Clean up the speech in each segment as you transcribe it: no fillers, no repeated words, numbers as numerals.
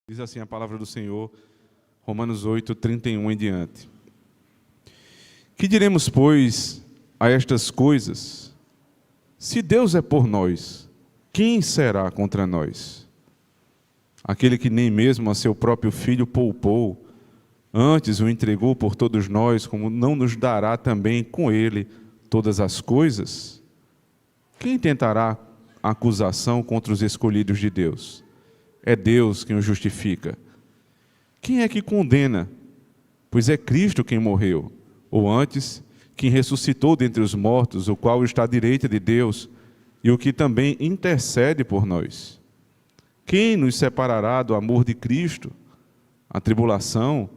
Diz assim a palavra do Senhor, Romanos 8, 31 em diante. Que diremos, pois, a estas coisas? Se Deus é por nós, quem será contra nós? Aquele que nem mesmo a seu próprio Filho poupou, antes o entregou por todos nós, como não nos dará também com ele todas as coisas? Quem tentará acusação contra os escolhidos de Deus? É Deus quem o justifica. Quem é que condena? Pois é Cristo quem morreu, ou antes, quem ressuscitou dentre os mortos, o qual está à direita de Deus, e o que também intercede por nós. Quem nos separará do amor de Cristo? A tribulação,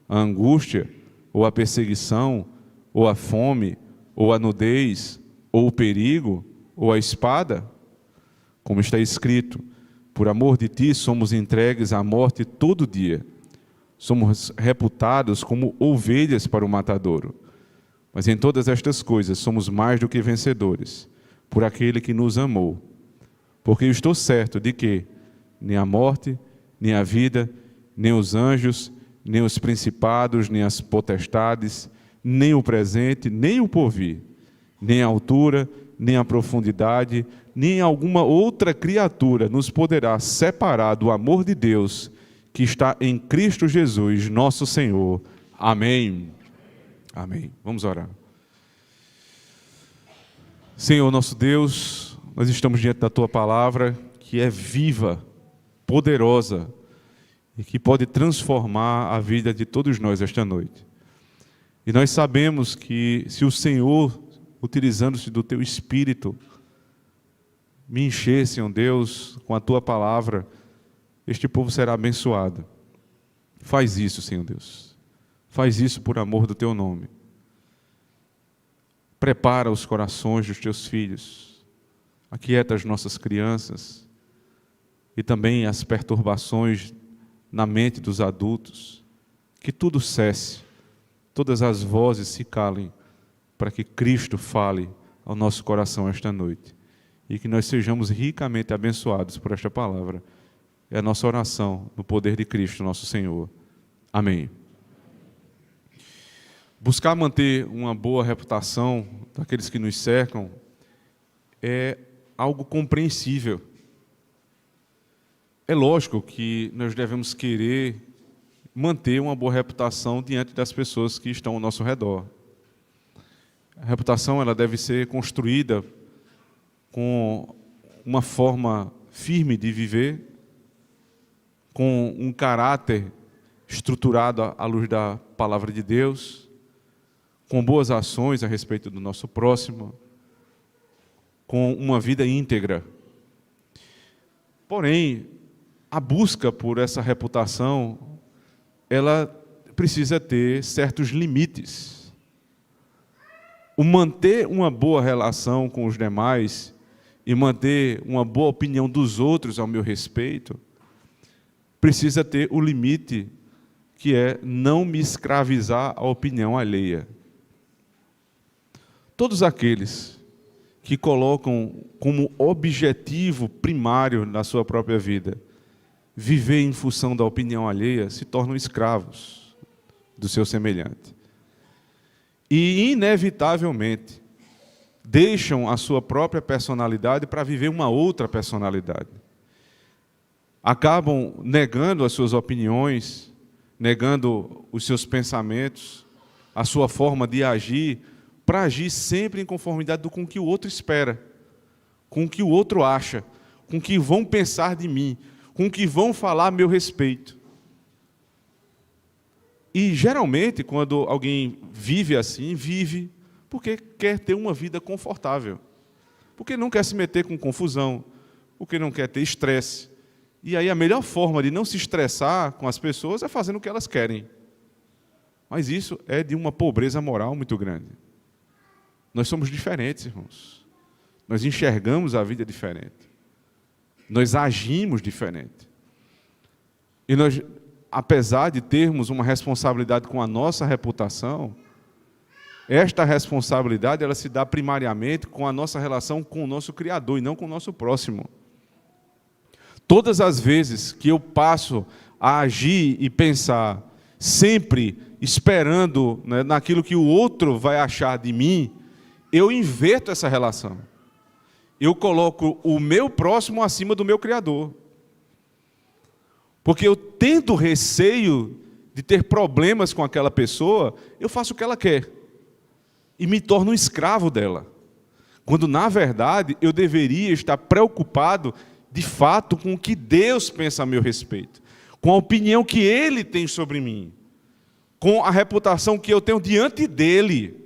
a angústia, ou a perseguição, ou a fome, ou a nudez, ou o perigo, ou a espada? Como está escrito, por amor de ti somos entregues à morte todo dia. Somos reputados como ovelhas para o matadouro. Mas em todas estas coisas somos mais do que vencedores, por aquele que nos amou. Porque eu estou certo de que nem a morte, nem a vida, nem os anjos, nem os principados, nem as potestades, nem o presente, nem o porvir, nem a altura, nem a profundidade, nem alguma outra criatura nos poderá separar do amor de Deus que está em Cristo Jesus, nosso Senhor. Amém. Amém. Vamos orar. Senhor, nosso Deus, nós estamos diante da Tua palavra, que é viva, poderosa e que pode transformar a vida de todos nós esta noite. E nós sabemos que se o Senhor, utilizando-se do Teu Espírito, me encher, Senhor Deus, com a Tua palavra, este povo será abençoado. Faz isso, Senhor Deus. Faz isso por amor do Teu nome. Prepara os corações dos Teus filhos. Aquieta as nossas crianças e também as perturbações na mente dos adultos. Que tudo cesse, todas as vozes se calem, para que Cristo fale ao nosso coração esta noite. E que nós sejamos ricamente abençoados por esta palavra. É a nossa oração no poder de Cristo, nosso Senhor. Amém. Buscar manter uma boa reputação daqueles que nos cercam é algo compreensível. É lógico que nós devemos querer manter uma boa reputação diante das pessoas que estão ao nosso redor. A reputação ela deve ser construída com uma forma firme de viver, com um caráter estruturado à luz da palavra de Deus, com boas ações a respeito do nosso próximo, com uma vida íntegra. Porém, a busca por essa reputação, ela precisa ter certos limites. O manter uma boa relação com os demais e manter uma boa opinião dos outros ao meu respeito, precisa ter o limite que é não me escravizar à opinião alheia. Todos aqueles que colocam como objetivo primário na sua própria vida viver em função da opinião alheia se tornam escravos do seu semelhante. E, inevitavelmente, deixam a sua própria personalidade para viver uma outra personalidade. Acabam negando as suas opiniões, negando os seus pensamentos, a sua forma de agir, para agir sempre em conformidade com o que o outro espera, com o que o outro acha, com o que vão pensar de mim, com o que vão falar a meu respeito. E, geralmente, quando alguém vive assim, vive porque quer ter uma vida confortável, porque não quer se meter com confusão, porque não quer ter estresse. E aí a melhor forma de não se estressar com as pessoas é fazendo o que elas querem. Mas isso é de uma pobreza moral muito grande. Nós somos diferentes, irmãos. Nós enxergamos a vida diferente. Nós agimos diferente. E nós, apesar de termos uma responsabilidade com a nossa reputação, esta responsabilidade ela se dá primariamente com a nossa relação com o nosso Criador e não com o nosso próximo. Todas as vezes que eu passo a agir e pensar sempre esperando, né, naquilo que o outro vai achar de mim, eu inverto essa relação. Eu coloco o meu próximo acima do meu Criador. Porque eu, tendo receio de ter problemas com aquela pessoa, eu faço o que ela quer e me torno um escravo dela. Quando, na verdade, eu deveria estar preocupado, de fato, com o que Deus pensa a meu respeito, com a opinião que Ele tem sobre mim, com a reputação que eu tenho diante dEle.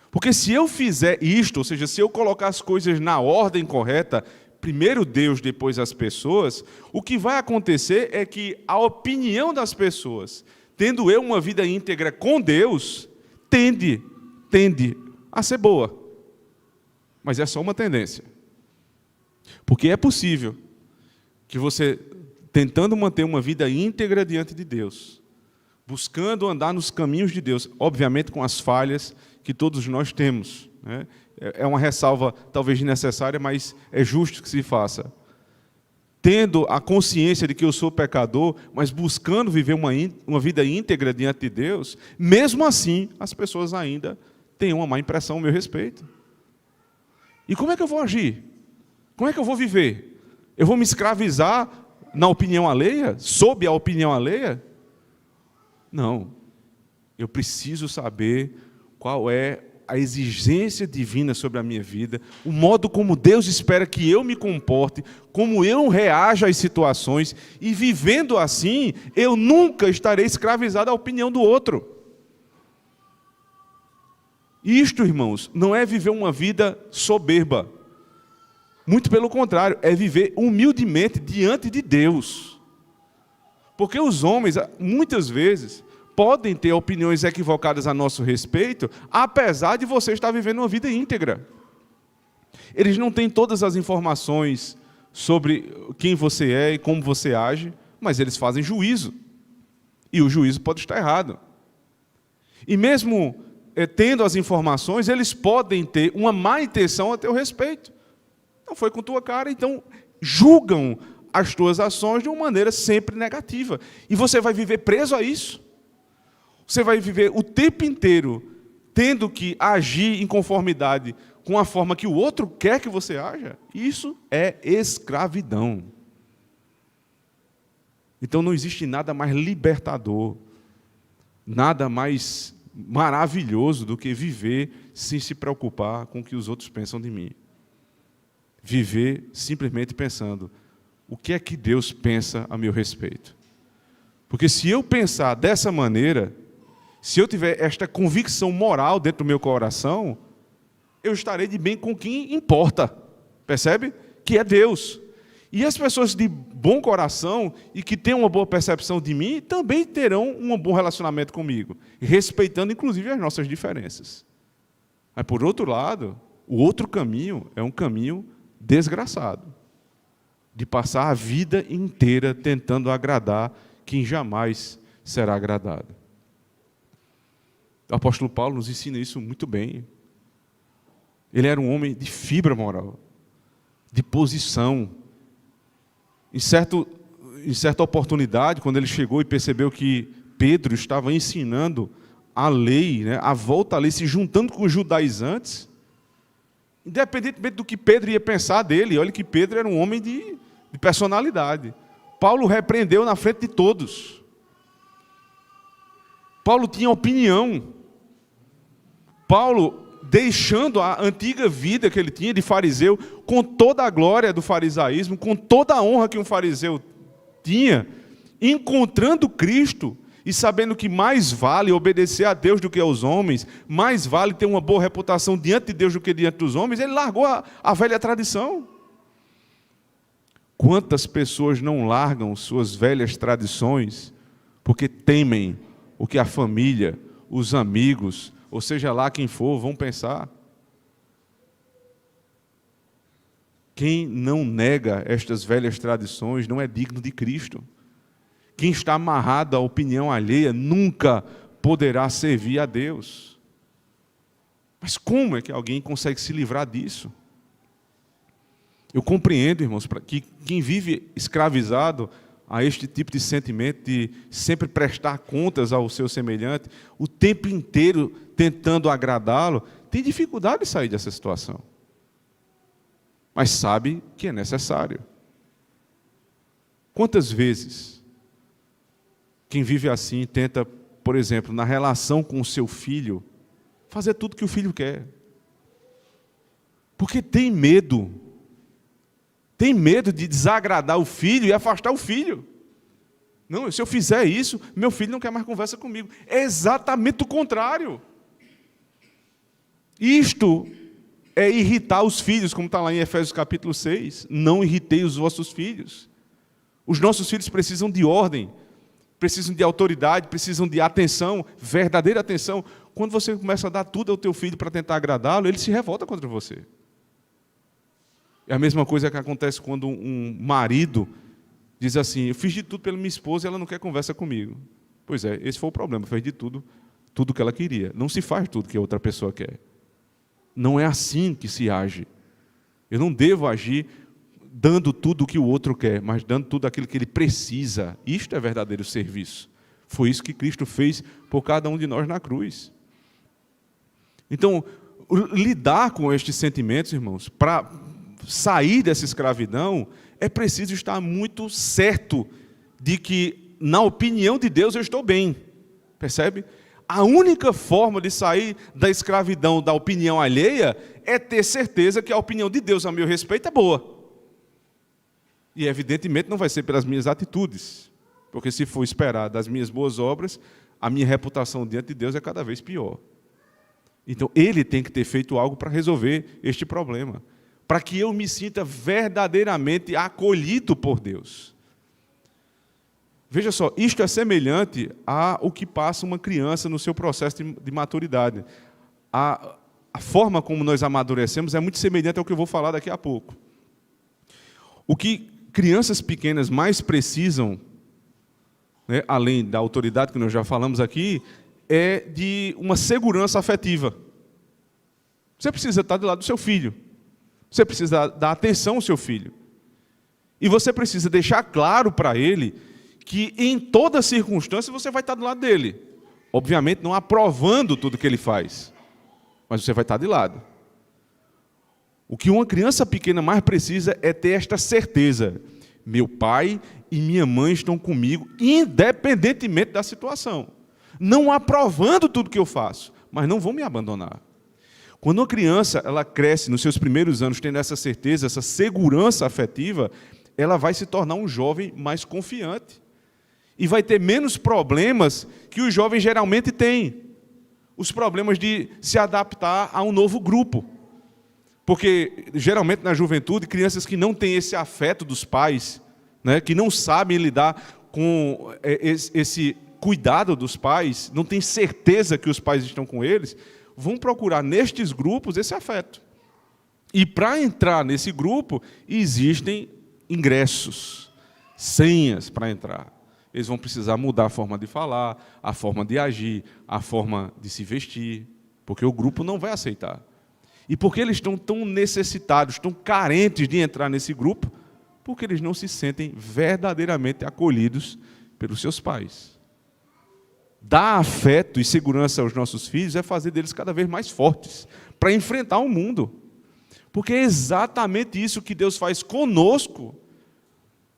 Porque se eu fizer isto, ou seja, se eu colocar as coisas na ordem correta, primeiro Deus, depois as pessoas, o que vai acontecer é que a opinião das pessoas, tendo eu uma vida íntegra com Deus, tende a ser boa. Mas é só uma tendência. Porque é possível que você, tentando manter uma vida íntegra diante de Deus, buscando andar nos caminhos de Deus, obviamente com as falhas que todos nós temos, né? É uma ressalva talvez desnecessária, mas é justo que se faça. Tendo a consciência de que eu sou pecador, mas buscando viver uma vida íntegra diante de Deus, mesmo assim, as pessoas ainda têm uma má impressão a meu respeito. E como é que eu vou agir? Como é que eu vou viver? Eu vou me escravizar na opinião alheia? Sob a opinião alheia? Não. Eu preciso saber qual é a exigência divina sobre a minha vida, o modo como Deus espera que eu me comporte, como eu reaja às situações, e vivendo assim, eu nunca estarei escravizado à opinião do outro. Isto, irmãos, não é viver uma vida soberba. Muito pelo contrário, é viver humildemente diante de Deus. Porque os homens, muitas vezes, podem ter opiniões equivocadas a nosso respeito, apesar de você estar vivendo uma vida íntegra. Eles não têm todas as informações sobre quem você é e como você age, mas eles fazem juízo. E o juízo pode estar errado. E mesmo tendo as informações, eles podem ter uma má intenção a teu respeito. Não foi com tua cara, então julgam as tuas ações de uma maneira sempre negativa. E você vai viver preso a isso. Você vai viver o tempo inteiro tendo que agir em conformidade com a forma que o outro quer que você haja. Isso é escravidão. Então não existe nada mais libertador, nada mais maravilhoso do que viver sem se preocupar com o que os outros pensam de mim. Viver simplesmente pensando, o que é que Deus pensa a meu respeito? Porque se eu pensar dessa maneira, se eu tiver esta convicção moral dentro do meu coração, eu estarei de bem com quem importa, percebe? Que é Deus. E as pessoas de bom coração e que têm uma boa percepção de mim, também terão um bom relacionamento comigo, respeitando inclusive as nossas diferenças. Mas por outro lado, o outro caminho é um caminho desgraçado, de passar a vida inteira tentando agradar quem jamais será agradado. O apóstolo Paulo nos ensina isso muito bem. Ele era um homem de fibra moral, de posição. Em certa oportunidade, quando ele chegou e percebeu que Pedro estava ensinando a lei, né, a volta à lei, se juntando com os judaizantes, independentemente do que Pedro ia pensar dele, olha que Pedro era um homem de personalidade. Paulo repreendeu na frente de todos. Paulo tinha opinião. Paulo, deixando a antiga vida que ele tinha de fariseu, com toda a glória do farisaísmo, com toda a honra que um fariseu tinha, encontrando Cristo e sabendo que mais vale obedecer a Deus do que aos homens, mais vale ter uma boa reputação diante de Deus do que diante dos homens, ele largou a velha tradição. Quantas pessoas não largam suas velhas tradições porque temem o que a família, os amigos, ou seja lá quem for, vão pensar? Quem não nega estas velhas tradições não é digno de Cristo. Quem está amarrado à opinião alheia nunca poderá servir a Deus. Mas como é que alguém consegue se livrar disso? Eu compreendo, irmãos, que quem vive escravizado a este tipo de sentimento de sempre prestar contas ao seu semelhante, o tempo inteiro tentando agradá-lo, tem dificuldade de sair dessa situação. Mas sabe que é necessário. Quantas vezes quem vive assim tenta, por exemplo, na relação com o seu filho, fazer tudo que o filho quer? Porque tem medo de desagradar o filho e afastar o filho. Não, se eu fizer isso, meu filho não quer mais conversa comigo. É exatamente o contrário. Isto é irritar os filhos, como está lá em Efésios capítulo 6. Não irritei os vossos filhos. Os nossos filhos precisam de ordem, precisam de autoridade, precisam de atenção, verdadeira atenção. Quando você começa a dar tudo ao teu filho para tentar agradá-lo, ele se revolta contra você. É a mesma coisa que acontece quando um marido diz assim: eu fiz de tudo pela minha esposa e ela não quer conversa comigo. Pois é, esse foi o problema, fez de tudo que ela queria. Não se faz tudo que a outra pessoa quer. Não é assim que se age. Eu não devo agir dando tudo o que o outro quer, mas dando tudo aquilo que ele precisa. Isto é verdadeiro serviço. Foi isso que Cristo fez por cada um de nós na cruz. Então, lidar com estes sentimentos, irmãos, para sair dessa escravidão, é preciso estar muito certo de que, na opinião de Deus, eu estou bem. Percebe? A única forma de sair da escravidão da opinião alheia é ter certeza que a opinião de Deus a meu respeito é boa. E, evidentemente, não vai ser pelas minhas atitudes, porque se for esperar das minhas boas obras, a minha reputação diante de Deus é cada vez pior. Então, Ele tem que ter feito algo para resolver este problema, para que eu me sinta verdadeiramente acolhido por Deus. Veja só, isto é semelhante ao que passa uma criança no seu processo de maturidade. A forma como nós amadurecemos é muito semelhante ao que eu vou falar daqui a pouco. O que crianças pequenas mais precisam, né, além da autoridade que nós já falamos aqui, é de uma segurança afetiva. Você precisa estar do lado do seu filho. Você precisa dar atenção ao seu filho. E você precisa deixar claro para ele que em toda circunstância você vai estar do lado dele. Obviamente não aprovando tudo que ele faz, mas você vai estar de lado. O que uma criança pequena mais precisa é ter esta certeza: meu pai e minha mãe estão comigo, independentemente da situação. Não aprovando tudo que eu faço, mas não vão me abandonar. Quando uma criança ela cresce nos seus primeiros anos tendo essa certeza, essa segurança afetiva, ela vai se tornar um jovem mais confiante. E vai ter menos problemas que os jovens geralmente têm. Os problemas de se adaptar a um novo grupo. Porque, geralmente, na juventude, crianças que não têm esse afeto dos pais, né, que não sabem lidar com esse cuidado dos pais, não têm certeza que os pais estão com eles, vão procurar nestes grupos esse afeto. E para entrar nesse grupo, existem ingressos, senhas para entrar. Eles vão precisar mudar a forma de falar, a forma de agir, a forma de se vestir, porque o grupo não vai aceitar. E por que eles estão tão necessitados, tão carentes de entrar nesse grupo? Porque eles não se sentem verdadeiramente acolhidos pelos seus pais. Dar afeto e segurança aos nossos filhos é fazer deles cada vez mais fortes, para enfrentar o mundo. Porque é exatamente isso que Deus faz conosco,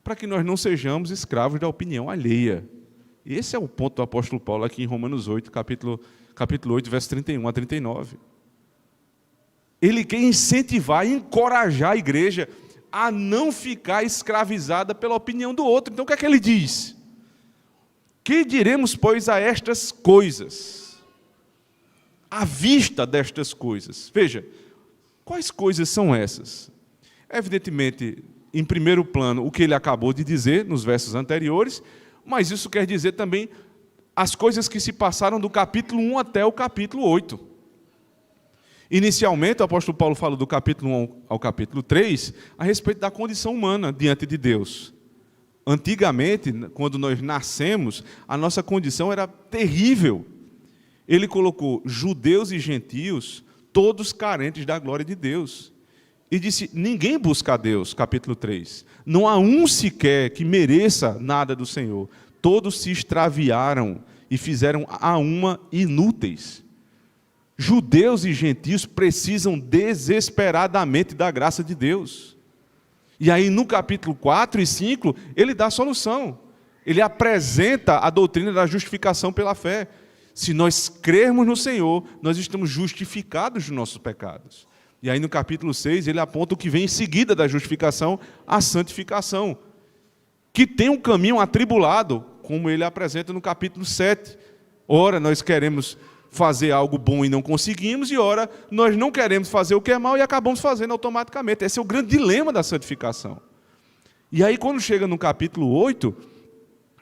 para que nós não sejamos escravos da opinião alheia. Esse é o ponto do apóstolo Paulo aqui em Romanos 8, capítulo 8, verso 31 a 39. Ele quer incentivar, encorajar a igreja a não ficar escravizada pela opinião do outro. Então, o que é que ele diz? Que diremos, pois, a estas coisas? À vista destas coisas. Veja, quais coisas são essas? Evidentemente, em primeiro plano, o que ele acabou de dizer nos versos anteriores, mas isso quer dizer também as coisas que se passaram do capítulo 1 até o capítulo 8. Inicialmente, o apóstolo Paulo fala do capítulo 1 ao capítulo 3 a respeito da condição humana diante de Deus. Antigamente, quando nós nascemos, a nossa condição era terrível. Ele colocou judeus e gentios, todos carentes da glória de Deus. e disse: ninguém busca a Deus, capítulo 3. Não há um sequer que mereça nada do Senhor. Todos se extraviaram e fizeram a uma inúteis. Judeus e gentios precisam desesperadamente da graça de Deus. E aí no capítulo 4 e 5, ele dá a solução. Ele apresenta a doutrina da justificação pela fé. Se nós crermos no Senhor, nós estamos justificados dos nossos pecados. E aí no capítulo 6, ele aponta o que vem em seguida da justificação, a santificação, que tem um caminho atribulado, como ele apresenta no capítulo 7. Ora, nós queremos fazer algo bom e não conseguimos, e ora, nós não queremos fazer o que é mal e acabamos fazendo automaticamente. Esse é o grande dilema da santificação. E aí, quando chega no capítulo 8,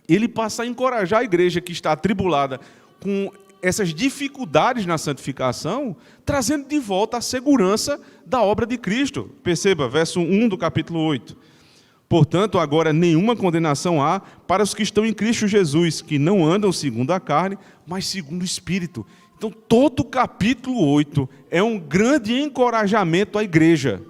ele passa a encorajar a igreja que está atribulada com essas dificuldades na santificação, trazendo de volta a segurança da obra de Cristo. Perceba, verso 1 do capítulo 8. Portanto, agora nenhuma condenação há para os que estão em Cristo Jesus, que não andam segundo a carne, mas segundo o Espírito. Então, todo o capítulo 8 é um grande encorajamento à igreja.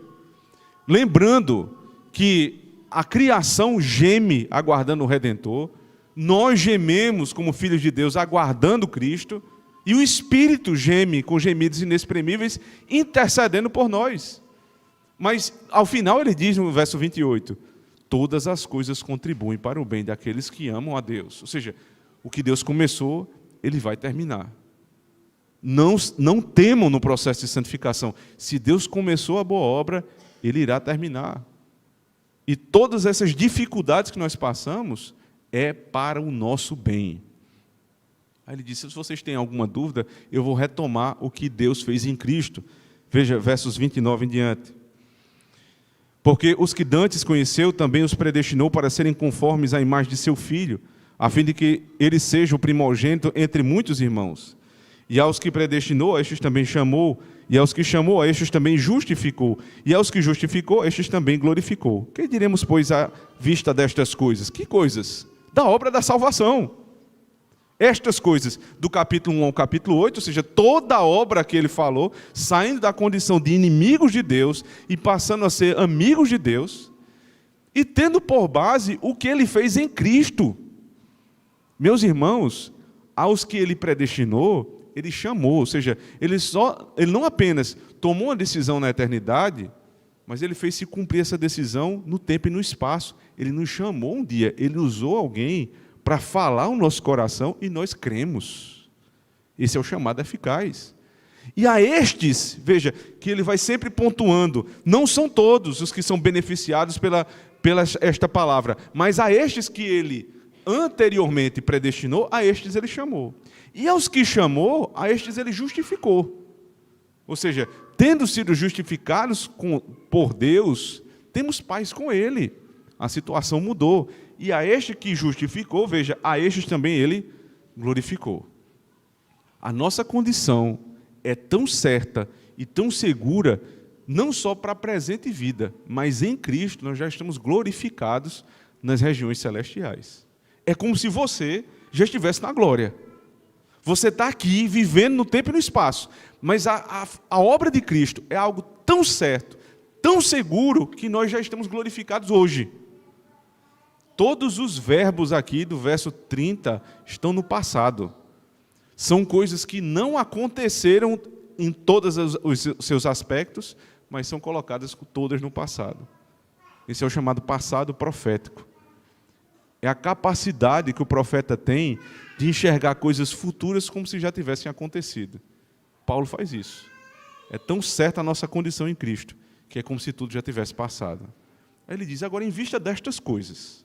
Lembrando que a criação geme aguardando o Redentor, nós gememos como filhos de Deus aguardando Cristo, e o Espírito geme com gemidos inexprimíveis, intercedendo por nós. Mas, ao final, ele diz no verso 28, todas as coisas contribuem para o bem daqueles que amam a Deus. Ou seja, o que Deus começou, ele vai terminar. Não temam no processo de santificação. Se Deus começou a boa obra, ele irá terminar. E todas essas dificuldades que nós passamos é para o nosso bem. Aí ele disse: se vocês têm alguma dúvida, eu vou retomar o que Deus fez em Cristo. Veja, versos 29 em diante. Porque os que dantes conheceu, também os predestinou para serem conformes à imagem de seu Filho, a fim de que ele seja o primogênito entre muitos irmãos. E aos que predestinou, a estes também chamou, e aos que chamou, a estes também justificou, e aos que justificou, a estes também glorificou. Que diremos, pois, à vista destas coisas? Que coisas? Da obra da salvação. Estas coisas, do capítulo 1 ao capítulo 8, ou seja, toda a obra que ele falou, saindo da condição de inimigos de Deus e passando a ser amigos de Deus, e tendo por base o que ele fez em Cristo. Meus irmãos, aos que ele predestinou, ele chamou, ou seja, ele não apenas tomou uma decisão na eternidade, mas ele fez se cumprir essa decisão no tempo e no espaço. Ele nos chamou um dia, ele usou alguém para falar o nosso coração e nós cremos. Esse é o chamado eficaz. E a estes, veja, que ele vai sempre pontuando, não são todos os que são beneficiados pela esta palavra, mas a estes que ele anteriormente predestinou, a estes ele chamou. E aos que chamou, a estes ele justificou. Ou seja, tendo sido justificados por Deus, temos paz com ele. A situação mudou. E a este que justificou, veja, a estes também ele glorificou. A nossa condição é tão certa e tão segura, não só para a presente vida, mas em Cristo nós já estamos glorificados nas regiões celestiais. É como se você já estivesse na glória. Você está aqui, vivendo no tempo e no espaço, mas a obra de Cristo é algo tão certo, tão seguro, que nós já estamos glorificados hoje. Todos os verbos aqui do verso 30 estão no passado. São coisas que não aconteceram em todos os seus aspectos, mas são colocadas todas no passado. Esse é o chamado passado profético. É a capacidade que o profeta tem de enxergar coisas futuras como se já tivessem acontecido. Paulo faz isso. É tão certa a nossa condição em Cristo, que é como se tudo já tivesse passado. Aí ele diz: agora, em vista destas coisas,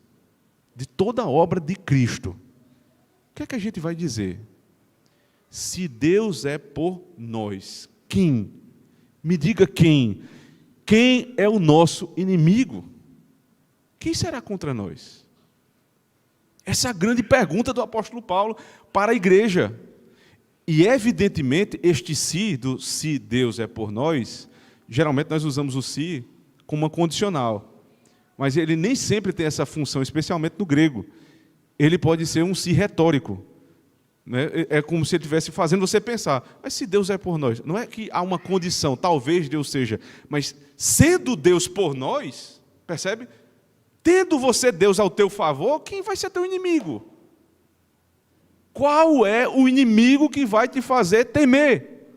de toda a obra de Cristo, o que é que a gente vai dizer? Se Deus é por nós, quem? Me diga quem. Quem é o nosso inimigo? Quem será contra nós? Essa é a grande pergunta do apóstolo Paulo para a igreja. E, evidentemente, este se Deus é por nós, geralmente nós usamos o se como uma condicional. Mas ele nem sempre tem essa função, especialmente no grego. Ele pode ser um se retórico. Né? É como se ele estivesse fazendo você pensar, mas se Deus é por nós, não é que há uma condição, talvez Deus seja, mas sendo Deus por nós, percebe? Tendo você Deus ao teu favor, quem vai ser teu inimigo? Qual é o inimigo que vai te fazer temer?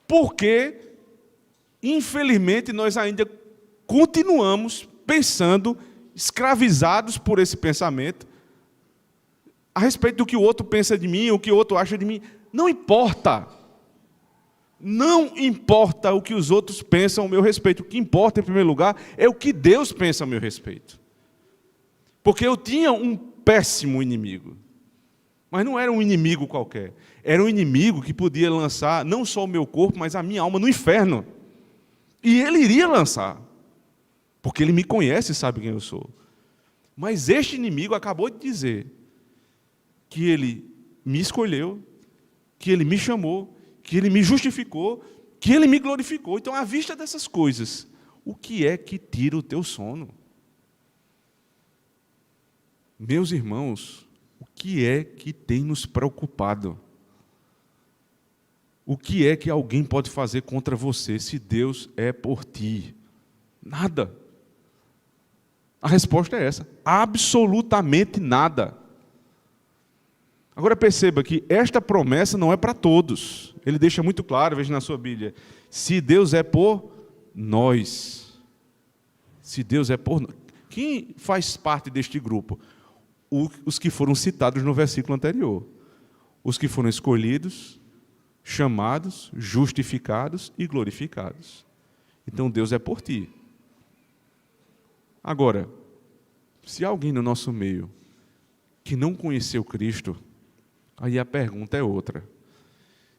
Porque, infelizmente, nós ainda continuamos pensando, escravizados por esse pensamento, a respeito do que o outro pensa de mim, o que o outro acha de mim. Não importa. Não importa o que os outros pensam ao meu respeito. O que importa, em primeiro lugar, é o que Deus pensa ao meu respeito. Porque eu tinha um péssimo inimigo. Mas não era um inimigo qualquer. Era um inimigo que podia lançar não só o meu corpo, mas a minha alma no inferno. E ele iria lançar. Porque ele me conhece e sabe quem eu sou. Mas este inimigo acabou de dizer que ele me escolheu, que ele me chamou, que ele me justificou, que ele me glorificou. Então, à vista dessas coisas, o que é que tira o teu sono? Meus irmãos, o que é que tem nos preocupado? O que é que alguém pode fazer contra você se Deus é por ti? Nada. A resposta é essa: absolutamente nada. Agora perceba que esta promessa não é para todos. Ele deixa muito claro, veja na sua Bíblia, se Deus é por nós. Se Deus é por nós. Quem faz parte deste grupo? Os que foram citados no versículo anterior. Os que foram escolhidos, chamados, justificados e glorificados. Então Deus é por ti. Agora, se há alguém no nosso meio que não conheceu Cristo, aí a pergunta é outra.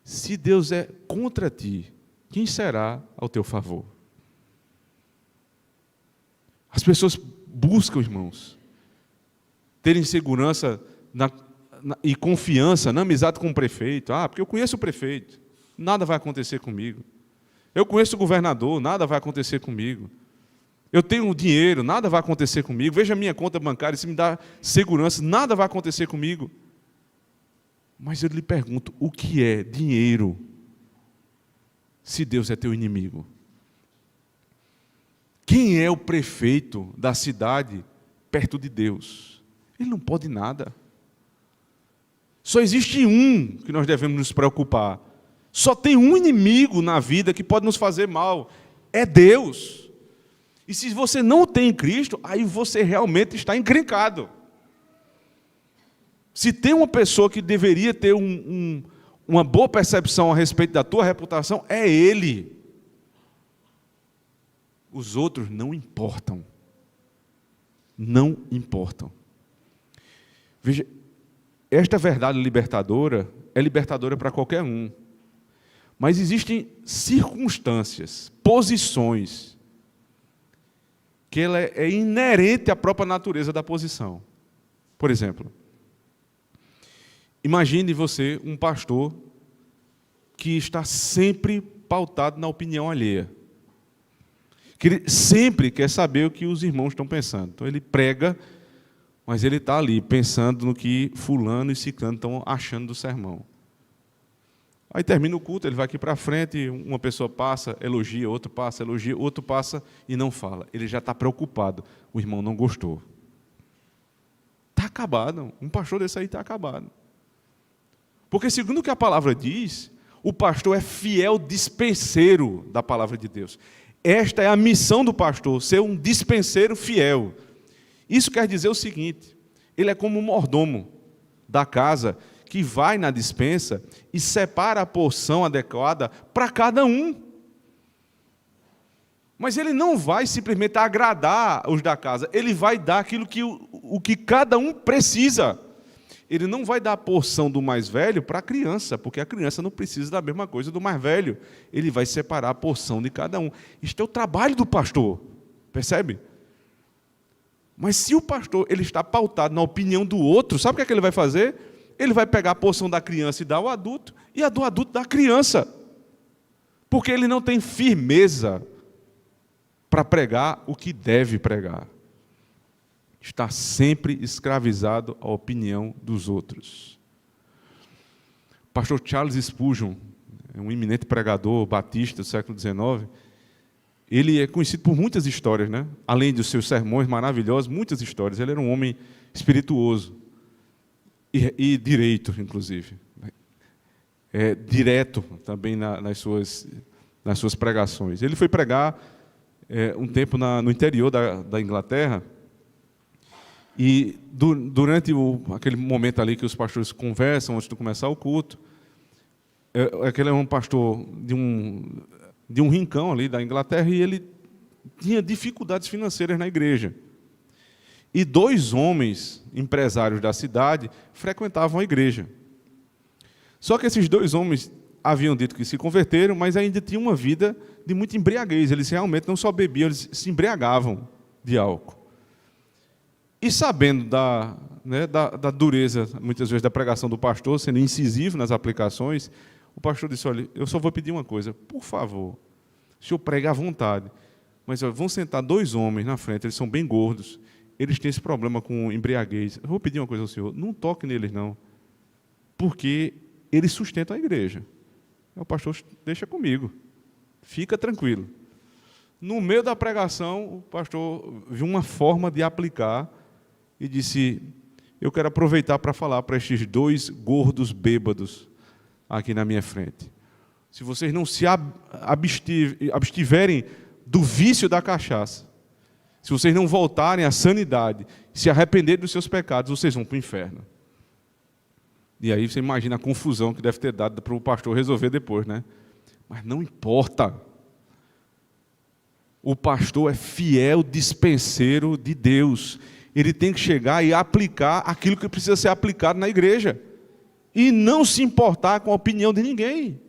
Se Deus é contra ti, quem será ao teu favor? As pessoas buscam, irmãos, terem segurança e confiança na amizade com o prefeito. Porque eu conheço o prefeito, nada vai acontecer comigo. Eu conheço o governador, nada vai acontecer comigo. Eu tenho dinheiro, nada vai acontecer comigo. Veja a minha conta bancária, se me dá segurança, nada vai acontecer comigo. Mas eu lhe pergunto, o que é dinheiro se Deus é teu inimigo? Quem é o prefeito da cidade perto de Deus? Ele não pode nada. Só existe um que nós devemos nos preocupar. Só tem um inimigo na vida que pode nos fazer mal. É Deus. E se você não tem em Cristo, aí você realmente está encrencado. Se tem uma pessoa que deveria ter uma boa percepção a respeito da tua reputação, é ele. Os outros não importam. Não importam. Veja, esta verdade libertadora é libertadora para qualquer um. Mas existem circunstâncias, posições, que ela é inerente à própria natureza da posição. Por exemplo, imagine você um pastor que está sempre pautado na opinião alheia. Que ele sempre quer saber o que os irmãos estão pensando. Então ele prega, mas ele está ali pensando no que fulano e ciclano estão achando do sermão. Aí termina o culto, ele vai aqui para frente, uma pessoa passa, elogia, outro passa e não fala. Ele já está preocupado. O irmão não gostou. Está acabado. Um pastor desse aí está acabado. Porque, segundo o que a palavra diz, o pastor é fiel dispenseiro da palavra de Deus. Esta é a missão do pastor, ser um dispenseiro fiel. Isso quer dizer o seguinte: ele é como um mordomo da casa que vai na despensa e separa a porção adequada para cada um. Mas ele não vai simplesmente agradar os da casa, ele vai dar aquilo que cada um precisa. Ele não vai dar a porção do mais velho para a criança, porque a criança não precisa da mesma coisa do mais velho. Ele vai separar a porção de cada um. Isto é o trabalho do pastor, percebe? Mas se o pastor ele está pautado na opinião do outro, sabe o que ele vai fazer? Ele vai pegar a porção da criança e dar ao adulto, e a do adulto da criança. Porque ele não tem firmeza para pregar o que deve pregar. Está sempre escravizado à opinião dos outros. pastor Charles Spurgeon, um eminente pregador batista do século XIX, ele é conhecido por muitas histórias, né? Além dos seus sermões maravilhosos, muitas histórias. Ele era um homem espirituoso e direito, inclusive. Direto também nas suas pregações. Ele foi pregar um tempo no interior da Inglaterra, e durante aquele momento ali que os pastores conversam antes de começar o culto, aquele é um pastor de um rincão ali da Inglaterra, e ele tinha dificuldades financeiras na igreja. E 2 homens empresários da cidade frequentavam a igreja. Só que esses 2 homens haviam dito que se converteram, mas ainda tinham uma vida de muita embriaguez. Eles realmente não só bebiam, eles se embriagavam de álcool. E sabendo da dureza, muitas vezes, da pregação do pastor, sendo incisivo nas aplicações, o pastor disse: olha, eu só vou pedir uma coisa, por favor, o senhor prega à vontade, mas olha, vão sentar 2 homens na frente, eles são bem gordos, eles têm esse problema com embriaguez. Eu vou pedir uma coisa ao senhor, não toque neles não, porque eles sustentam a igreja. O pastor: deixa comigo, fica tranquilo. No meio da pregação, o pastor viu uma forma de aplicar e disse: eu quero aproveitar para falar para estes 2 gordos bêbados aqui na minha frente. Se vocês não se abstiverem do vício da cachaça, se vocês não voltarem à sanidade, se arrependerem dos seus pecados, vocês vão para o inferno. E aí você imagina a confusão que deve ter dado para o pastor resolver depois, né? Mas não importa. O pastor é fiel dispenseiro de Deus. Ele tem que chegar e aplicar aquilo que precisa ser aplicado na igreja. E não se importar com a opinião de ninguém.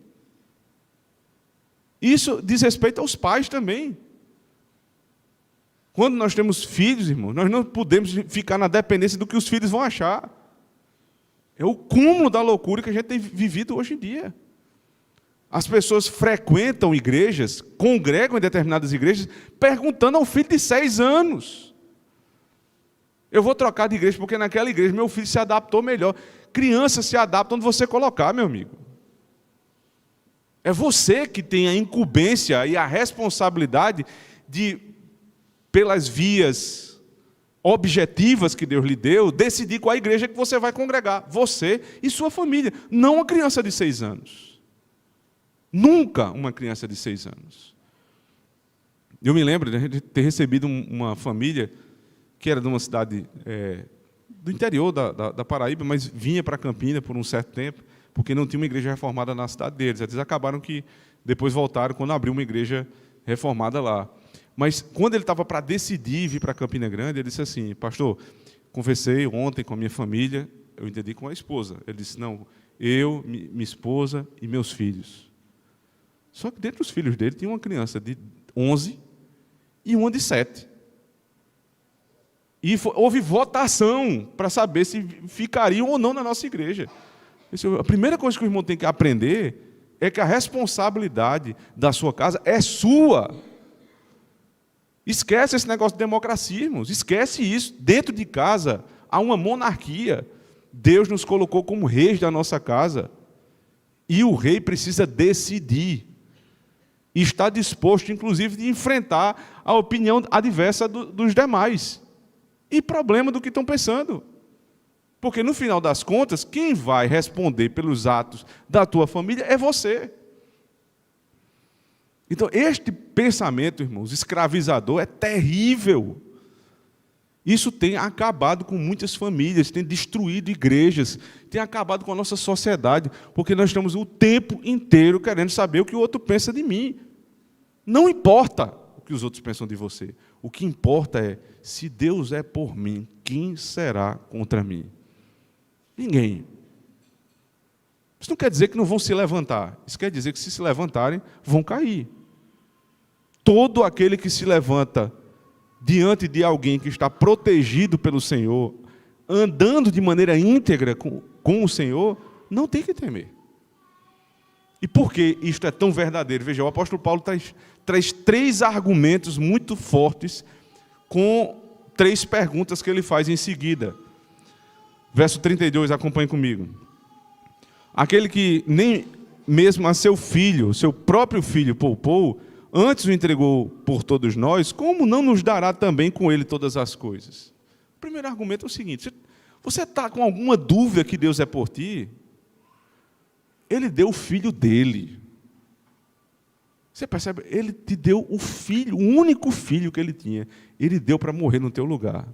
Isso diz respeito aos pais também. Quando nós temos filhos, irmãos, nós não podemos ficar na dependência do que os filhos vão achar. É o cúmulo da loucura que a gente tem vivido hoje em dia. As pessoas frequentam igrejas, congregam em determinadas igrejas, perguntando ao filho de 6 anos. Eu vou trocar de igreja porque naquela igreja meu filho se adaptou melhor. Criança se adapta onde você colocar, meu amigo. É você que tem a incumbência e a responsabilidade de, pelas vias objetivas que Deus lhe deu, decidir qual a igreja que você vai congregar. Você e sua família, não uma criança de 6 anos. Nunca uma criança de 6 anos. Eu me lembro de ter recebido uma família que era de uma cidade do interior da Paraíba, mas vinha para Campina por um certo tempo, porque não tinha uma igreja reformada na cidade deles. Eles acabaram que depois voltaram quando abriu uma igreja reformada lá. Mas quando ele estava para decidir vir para Campina Grande, ele disse assim: pastor, conversei ontem com a minha família, eu entendi com a esposa. Ele disse: não, eu, minha esposa e meus filhos. Só que dentro dos filhos dele tinha uma criança de 11 e uma de 7. E houve votação para saber se ficariam ou não na nossa igreja. A primeira coisa que o irmão tem que aprender é que a responsabilidade da sua casa é sua. Esquece esse negócio de democracia, irmãos. Esquece isso. Dentro de casa há uma monarquia. Deus nos colocou como reis da nossa casa. E o rei precisa decidir. E está disposto, inclusive, de enfrentar a opinião adversa dos demais. E problema do que estão pensando. Porque, no final das contas, quem vai responder pelos atos da tua família é você. Então, este pensamento, irmãos, escravizador, é terrível. Isso tem acabado com muitas famílias, tem destruído igrejas, tem acabado com a nossa sociedade, porque nós estamos o tempo inteiro querendo saber o que o outro pensa de mim. Não importa o que os outros pensam de você. O que importa é, se Deus é por mim, quem será contra mim? Ninguém. Isso não quer dizer que não vão se levantar. Isso quer dizer que, se levantarem, vão cair. Todo aquele que se levanta diante de alguém que está protegido pelo Senhor, andando de maneira íntegra com o Senhor, não tem que temer. E por que isto é tão verdadeiro? Veja, o apóstolo Paulo traz 3 argumentos muito fortes com 3 perguntas que ele faz em seguida. Verso 32, acompanhe comigo. aquele que nem mesmo a seu filho, seu próprio filho poupou, antes o entregou por todos nós, como não nos dará também com ele todas as coisas? O primeiro argumento é o seguinte: você está com alguma dúvida que Deus é por ti? Ele deu o filho dele. Você percebe? Ele te deu o filho, o único filho que ele tinha. Ele deu para morrer no teu lugar.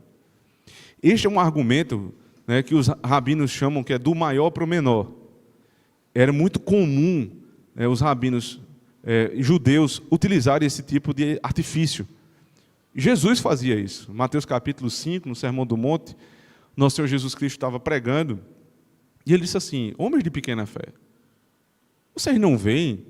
Este é um argumento, né, que os rabinos chamam que é do maior para o menor. Era muito comum, né, os rabinos judeus utilizarem esse tipo de artifício. Jesus fazia isso. Mateus capítulo 5, no Sermão do Monte, nosso Senhor Jesus Cristo estava pregando, e ele disse assim: homens de pequena fé, vocês não veem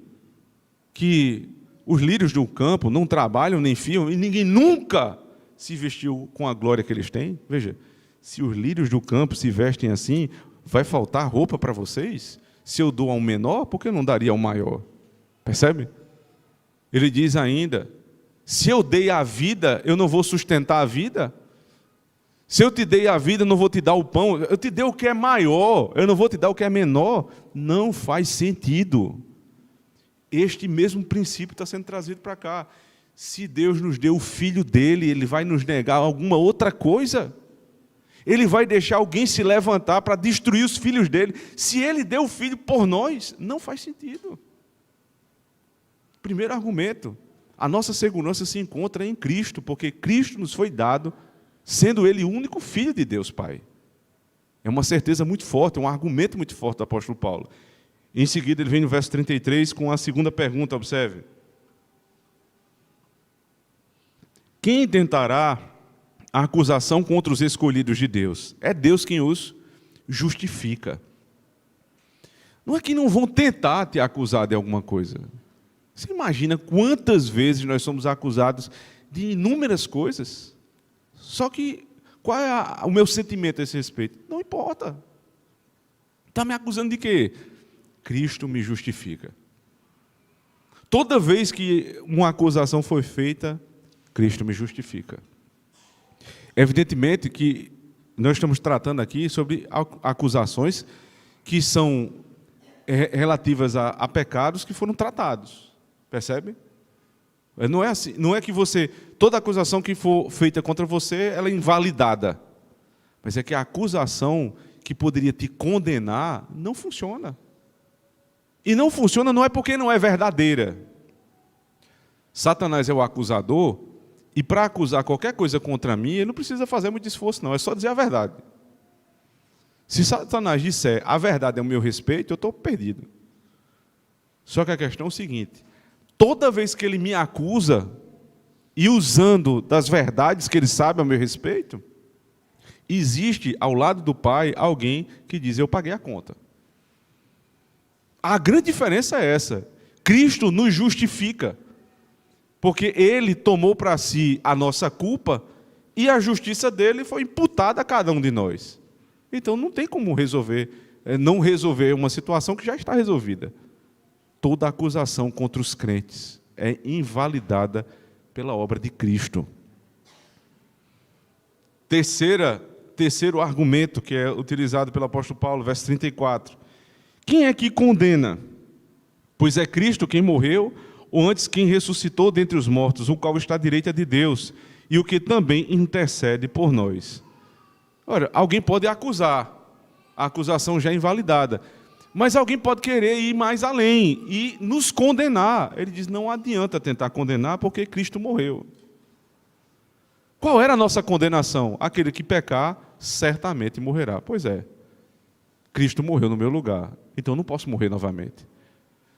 que os lírios do campo não trabalham nem fiam, e ninguém nunca se vestiu com a glória que eles têm? Veja, se os lírios do campo se vestem assim, vai faltar roupa para vocês? Se eu dou ao menor, por que eu não daria ao maior? Percebe? Ele diz ainda: se eu dei a vida, eu não vou sustentar a vida? Se eu te dei a vida, eu não vou te dar o pão. Eu te dei o que é maior, eu não vou te dar o que é menor. Não faz sentido. Este mesmo princípio está sendo trazido para cá. Se Deus nos deu o Filho dele, Ele vai nos negar alguma outra coisa? Ele vai deixar alguém se levantar para destruir os filhos dele? Se Ele deu o Filho por nós, não faz sentido. Primeiro argumento: a nossa segurança se encontra em Cristo, porque Cristo nos foi dado, sendo Ele o único Filho de Deus Pai. É uma certeza muito forte, um argumento muito forte do apóstolo Paulo. Em seguida, ele vem no verso 33 com a segunda pergunta, observe: quem tentará a acusação contra os escolhidos de Deus? É Deus quem os justifica. Não é que não vão tentar te acusar de alguma coisa. Você imagina quantas vezes nós somos acusados de inúmeras coisas? Só que, qual é o meu sentimento a esse respeito? Não importa. Está me acusando de quê? Cristo me justifica. Toda vez que uma acusação foi feita, Cristo me justifica. Evidentemente que nós estamos tratando aqui sobre acusações que são relativas a pecados que foram tratados. Percebe? Não é assim, não é que toda acusação que for feita contra você, ela é invalidada. Mas é que a acusação que poderia te condenar não funciona. E não funciona não é porque não é verdadeira. Satanás é o acusador, e para acusar qualquer coisa contra mim, ele não precisa fazer muito esforço, não, é só dizer a verdade. Se Satanás disser a verdade é o meu respeito, eu estou perdido. Só que a questão é o seguinte: toda vez que ele me acusa, e usando das verdades que ele sabe a meu respeito, existe ao lado do Pai alguém que diz: eu paguei a conta. A grande diferença é essa: Cristo nos justifica, porque Ele tomou para si a nossa culpa e a justiça dele foi imputada a cada um de nós. Então não tem como não resolver uma situação que já está resolvida. Toda acusação contra os crentes é invalidada pela obra de Cristo. Terceiro argumento que é utilizado pelo apóstolo Paulo, verso 34. Quem é que condena? Pois é Cristo quem morreu, ou antes quem ressuscitou dentre os mortos, o qual está à direita de Deus, e o que também intercede por nós. Ora, alguém pode acusar, a acusação já é invalidada, mas alguém pode querer ir mais além e nos condenar. Ele diz: não adianta tentar condenar, porque Cristo morreu. Qual era a nossa condenação? Aquele que pecar, certamente morrerá. Pois é, Cristo morreu no meu lugar, então eu não posso morrer novamente.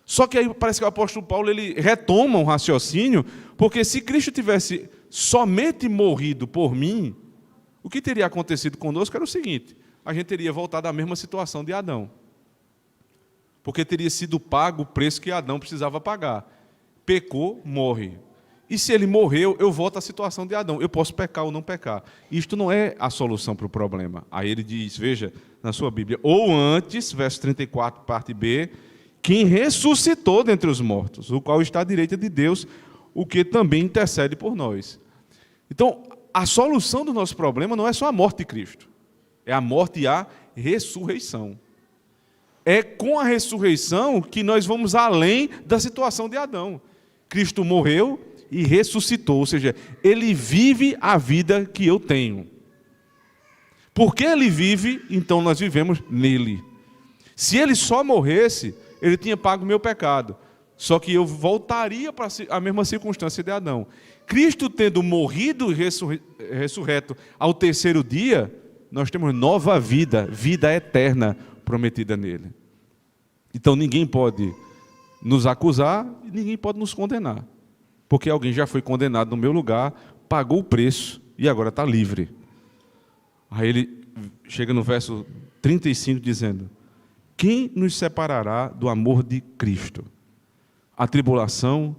Só que aí parece que o apóstolo Paulo ele retoma um raciocínio, porque se Cristo tivesse somente morrido por mim, o que teria acontecido conosco era o seguinte: a gente teria voltado à mesma situação de Adão. Porque teria sido pago o preço que Adão precisava pagar. Pecou, morre. E se ele morreu, eu volto à situação de Adão. Eu posso pecar ou não pecar. Isto não é a solução para o problema. Aí ele diz, veja, na sua Bíblia: ou antes, verso 34, parte B, quem ressuscitou dentre os mortos, o qual está à direita de Deus, o que também intercede por nós. Então, a solução do nosso problema não é só a morte de Cristo. É a morte e a ressurreição. é com a ressurreição que nós vamos além da situação de Adão. Cristo morreu e ressuscitou, ou seja, Ele vive a vida que eu tenho. Porque Ele vive, então nós vivemos nele. Se Ele só morresse, Ele tinha pago o meu pecado. Só que eu voltaria para a mesma circunstância de Adão. Cristo tendo morrido e ressurreto ao terceiro dia, nós temos nova vida, vida eterna prometida nele. Então ninguém pode nos acusar e ninguém pode nos condenar. Porque alguém já foi condenado no meu lugar, pagou o preço e agora está livre. Aí ele chega no verso 35 dizendo: quem nos separará do amor de Cristo? A tribulação,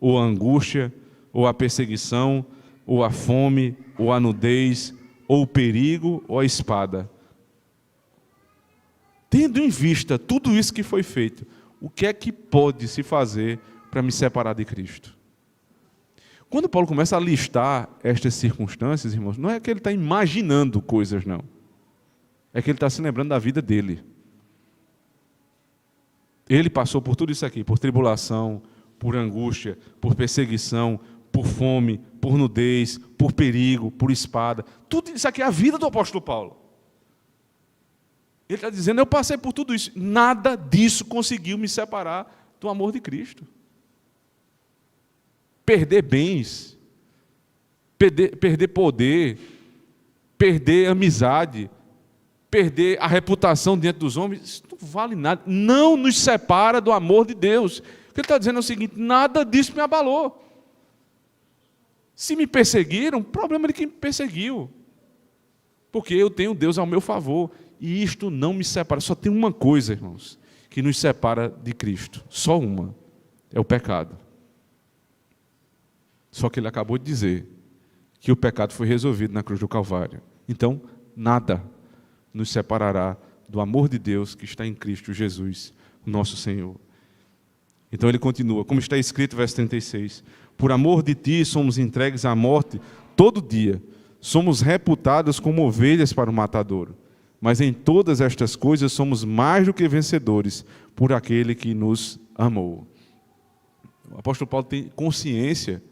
ou a angústia, ou a perseguição, ou a fome, ou a nudez, ou o perigo, ou a espada. Tendo em vista tudo isso que foi feito, o que é que pode se fazer para me separar de Cristo? Quando Paulo começa a listar estas circunstâncias, irmãos, não é que ele está imaginando coisas, não. É que ele está se lembrando da vida dele. Ele passou por tudo isso aqui, por tribulação, por angústia, por perseguição, por fome, por nudez, por perigo, por espada. Tudo isso aqui é a vida do apóstolo Paulo. Ele está dizendo, eu passei por tudo isso. Nada disso conseguiu me separar do amor de Cristo. Perder bens, perder poder, perder amizade, perder a reputação diante dos homens, isso não vale nada. Não nos separa do amor de Deus. O que ele está dizendo é o seguinte: nada disso me abalou. Se me perseguiram, problema de quem me perseguiu. Porque eu tenho Deus ao meu favor. E isto não me separa. Só tem uma coisa, irmãos, que nos separa de Cristo. Só uma. É o pecado. Só que ele acabou de dizer que o pecado foi resolvido na cruz do Calvário. Então, nada nos separará do amor de Deus que está em Cristo Jesus, nosso Senhor. Então ele continua, como está escrito, verso 36, por amor de ti somos entregues à morte todo dia, somos reputados como ovelhas para o matadouro, mas em todas estas coisas somos mais do que vencedores por aquele que nos amou. O apóstolo Paulo tem consciência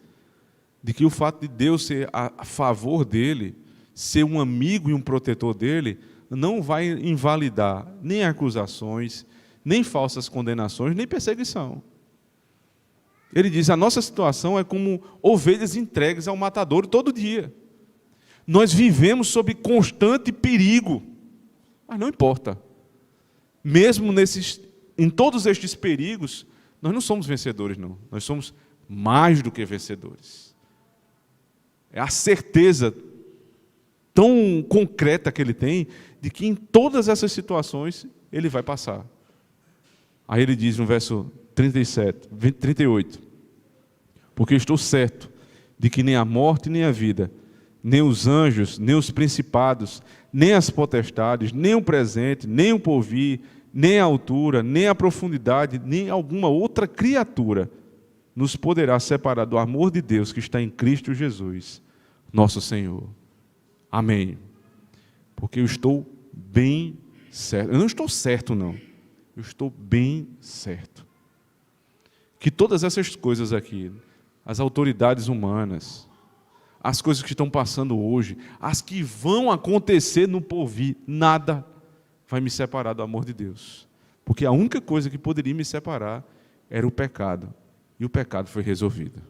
de que o fato de Deus ser a favor dele, ser um amigo e um protetor dele, não vai invalidar nem acusações, nem falsas condenações, nem perseguição. Ele diz, a nossa situação é como ovelhas entregues ao matadouro todo dia. Nós vivemos sob constante perigo, mas não importa. Mesmo em todos estes perigos, nós não somos vencedores, não. Nós somos mais do que vencedores. É a certeza tão concreta que ele tem de que em todas essas situações ele vai passar. Aí ele diz no verso 38, porque estou certo de que nem a morte nem a vida, nem os anjos, nem os principados, nem as potestades, nem o presente, nem o porvir, nem a altura, nem a profundidade, nem alguma outra criatura nos poderá separar do amor de Deus que está em Cristo Jesus, nosso Senhor. Amém. Porque eu estou bem certo. Eu não estou certo, não. Eu estou bem certo. Que todas essas coisas aqui, as autoridades humanas, as coisas que estão passando hoje, as que vão acontecer no porvir, nada vai me separar do amor de Deus. Porque a única coisa que poderia me separar era o pecado. E o pecado foi resolvido.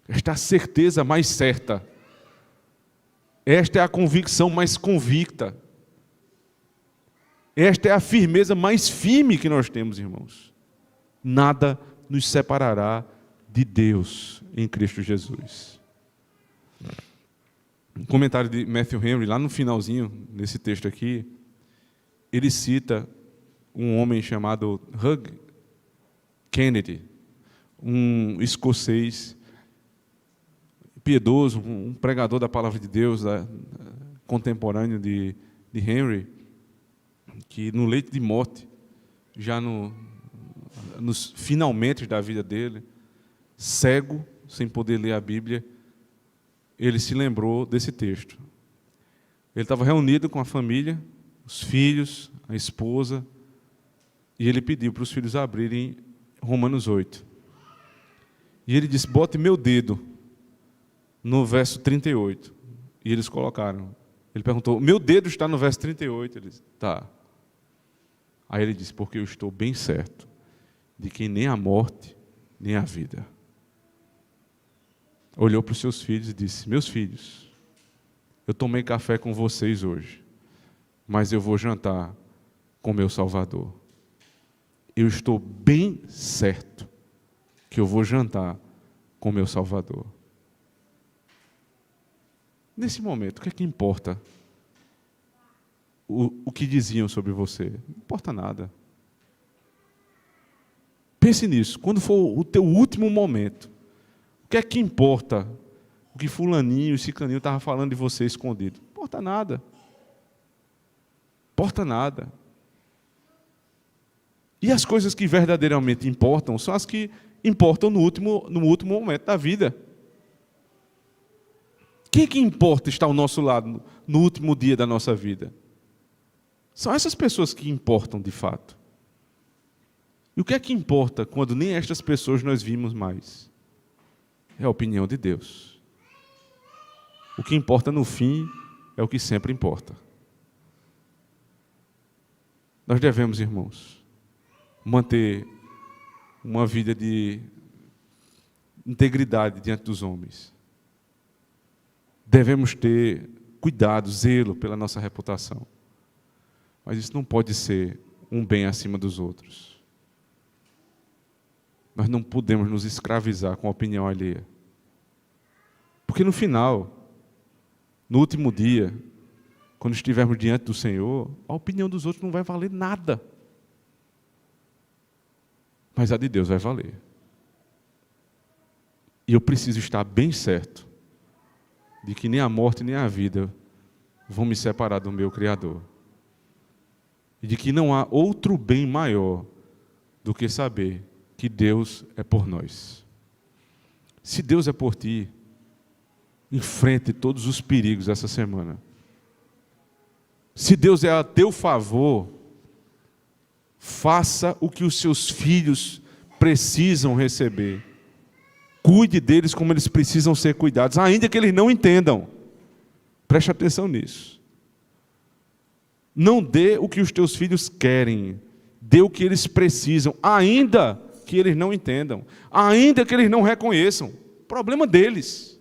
Esta é a certeza mais certa. Esta é a convicção mais convicta. Esta é a firmeza mais firme que nós temos, irmãos. Nada nos separará de Deus em Cristo Jesus. Um comentário de Matthew Henry, lá no finalzinho desse texto aqui, ele cita um homem chamado Hugh Kennedy, um escocês piedoso, um pregador da palavra de Deus, contemporâneo de Henry, que no leito de morte, já nos finalmente da vida dele, cego, sem poder ler a Bíblia, ele se lembrou desse texto. Ele estava reunido com a família, os filhos, a esposa, E ele pediu para os filhos abrirem Romanos 8. E ele disse, bote meu dedo no verso 38. E eles colocaram. Ele perguntou, meu dedo está no verso 38? Ele disse, tá. Aí ele disse, porque eu estou bem certo de que nem a morte, nem a vida. Olhou para os seus filhos e disse, meus filhos, eu tomei café com vocês hoje, mas eu vou jantar com meu Salvador. Eu estou bem certo que eu vou jantar com meu Salvador. Nesse momento, o que é que importa? O que diziam sobre você? Não importa nada. Pense nisso. Quando for o teu último momento, o que é que importa? O que fulaninho e ciclaninho estavam falando de você escondido? Não importa nada. Não importa nada. E as coisas que verdadeiramente importam são as que importam no último momento da vida. Quem que importa estar ao nosso lado no último dia da nossa vida? São essas pessoas que importam de fato. E o que é que importa quando nem estas pessoas nós vimos mais? É a opinião de Deus. O que importa no fim é o que sempre importa. Nós devemos, irmãos, manter uma vida de integridade diante dos homens. Devemos ter cuidado, zelo pela nossa reputação. Mas isso não pode ser um bem acima dos outros. Nós não podemos nos escravizar com a opinião alheia. Porque no final, no último dia, quando estivermos diante do Senhor, a opinião dos outros não vai valer nada. Mas a de Deus vai valer. E eu preciso estar bem certo de que nem a morte nem a vida vão me separar do meu Criador. E de que não há outro bem maior do que saber que Deus é por nós. Se Deus é por ti, enfrente todos os perigos essa semana. Se Deus é a teu favor, faça o que os seus filhos precisam receber. Cuide deles como eles precisam ser cuidados, ainda que eles não entendam. Preste atenção nisso. Não dê o que os teus filhos querem. Dê o que eles precisam, ainda que eles não entendam. Ainda que eles não reconheçam. Problema deles.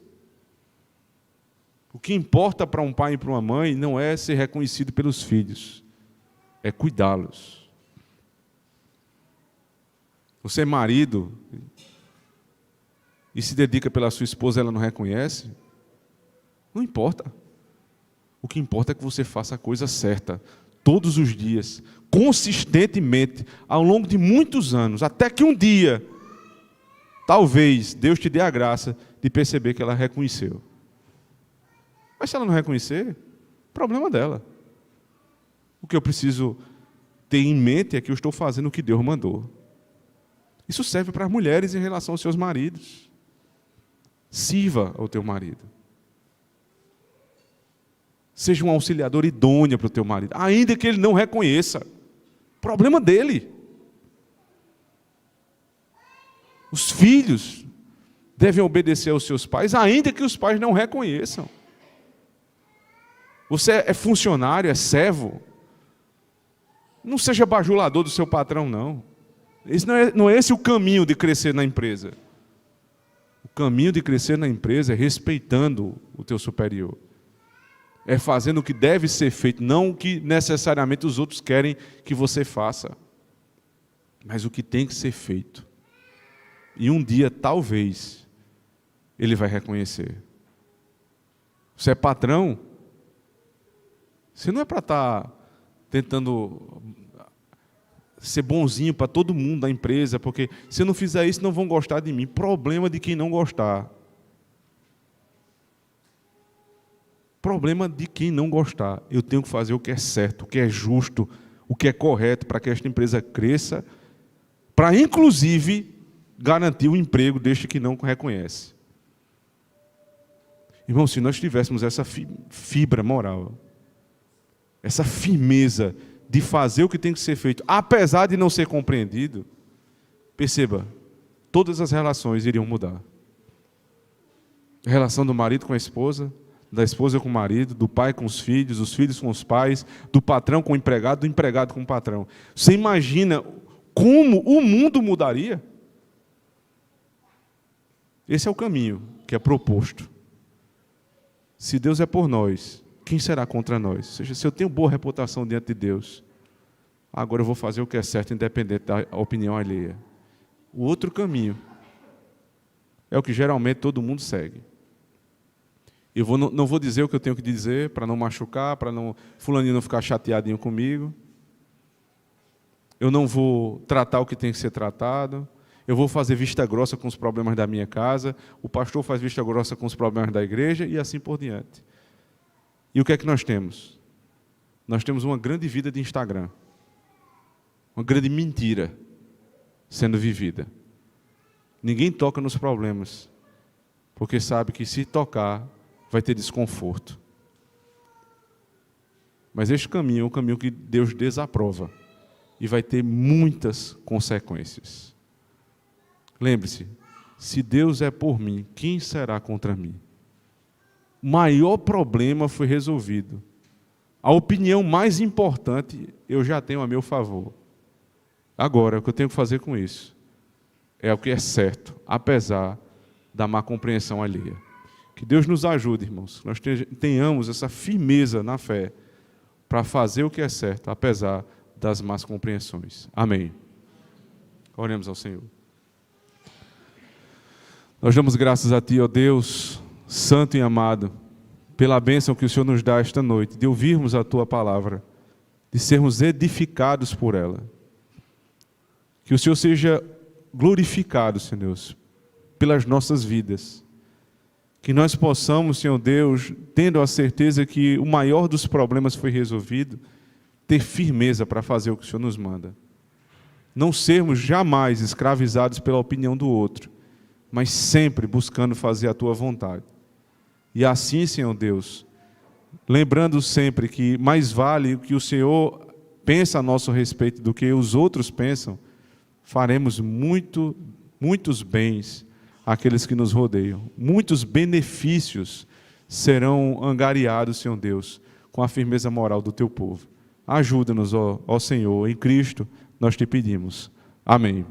O que importa para um pai e para uma mãe não é ser reconhecido pelos filhos. É cuidá-los. Você é marido e se dedica pela sua esposa, ela não reconhece? Não importa. O que importa é que você faça a coisa certa, todos os dias, consistentemente, ao longo de muitos anos, até que um dia, talvez, Deus te dê a graça de perceber que ela reconheceu. Mas se ela não reconhecer, problema dela. O que eu preciso ter em mente é que eu estou fazendo o que Deus mandou. Isso serve para as mulheres em relação aos seus maridos. Sirva ao teu marido. Seja um auxiliador idôneo para o teu marido, ainda que ele não reconheça. Problema dele. Os filhos devem obedecer aos seus pais, ainda que os pais não reconheçam. Você é funcionário, é servo. Não seja bajulador do seu patrão, não. Não é esse o caminho de crescer na empresa. O caminho de crescer na empresa é respeitando o teu superior. É fazendo o que deve ser feito, não o que necessariamente os outros querem que você faça, mas o que tem que ser feito. E um dia, talvez, ele vai reconhecer. Você é patrão, você não é para estar tentando ser bonzinho para todo mundo da empresa, porque se eu não fizer isso, não vão gostar de mim. Problema de quem não gostar. Problema de quem não gostar. Eu tenho que fazer o que é certo, o que é justo, o que é correto para que esta empresa cresça, para inclusive garantir o emprego deste que não reconhece. Irmão, se nós tivéssemos essa fibra moral, essa firmeza de fazer o que tem que ser feito, apesar de não ser compreendido, perceba, todas as relações iriam mudar. A relação do marido com a esposa, da esposa com o marido, do pai com os filhos com os pais, do patrão com o empregado, do empregado com o patrão. Você imagina como o mundo mudaria? Esse é o caminho que é proposto. Se Deus é por nós, quem será contra nós? Ou seja, se eu tenho boa reputação diante de Deus, agora eu vou fazer o que é certo, independente da opinião alheia. O outro caminho é o que geralmente todo mundo segue. Eu não vou dizer o que eu tenho que dizer para não machucar, para não fulaninho não ficar chateadinho comigo. Eu não vou tratar o que tem que ser tratado. Eu vou fazer vista grossa com os problemas da minha casa. O pastor faz vista grossa com os problemas da igreja e assim por diante. E o que é que nós temos? Nós temos uma grande vida de Instagram. Uma grande mentira sendo vivida. Ninguém toca nos problemas, porque sabe que se tocar, vai ter desconforto. Mas este caminho é um caminho que Deus desaprova e vai ter muitas consequências. Lembre-se, se Deus é por mim, quem será contra mim? O maior problema foi resolvido. A opinião mais importante eu já tenho a meu favor. Agora, o que eu tenho que fazer com isso é o que é certo, apesar da má compreensão alheia. Que Deus nos ajude, irmãos, que nós tenhamos essa firmeza na fé para fazer o que é certo, apesar das más compreensões. Amém. Oremos ao Senhor. Nós damos graças a Ti, ó Deus, santo e amado, pela bênção que o Senhor nos dá esta noite, de ouvirmos a Tua palavra, de sermos edificados por ela. Que o Senhor seja glorificado, Senhor Deus, pelas nossas vidas. Que nós possamos, Senhor Deus, tendo a certeza que o maior dos problemas foi resolvido, ter firmeza para fazer o que o Senhor nos manda. Não sermos jamais escravizados pela opinião do outro, mas sempre buscando fazer a Tua vontade. E assim, Senhor Deus, lembrando sempre que mais vale o que o Senhor pensa a nosso respeito do que os outros pensam, faremos muitos bens àqueles que nos rodeiam. Muitos benefícios serão angariados, Senhor Deus, com a firmeza moral do Teu povo. Ajuda-nos, ó Senhor, em Cristo nós Te pedimos. Amém.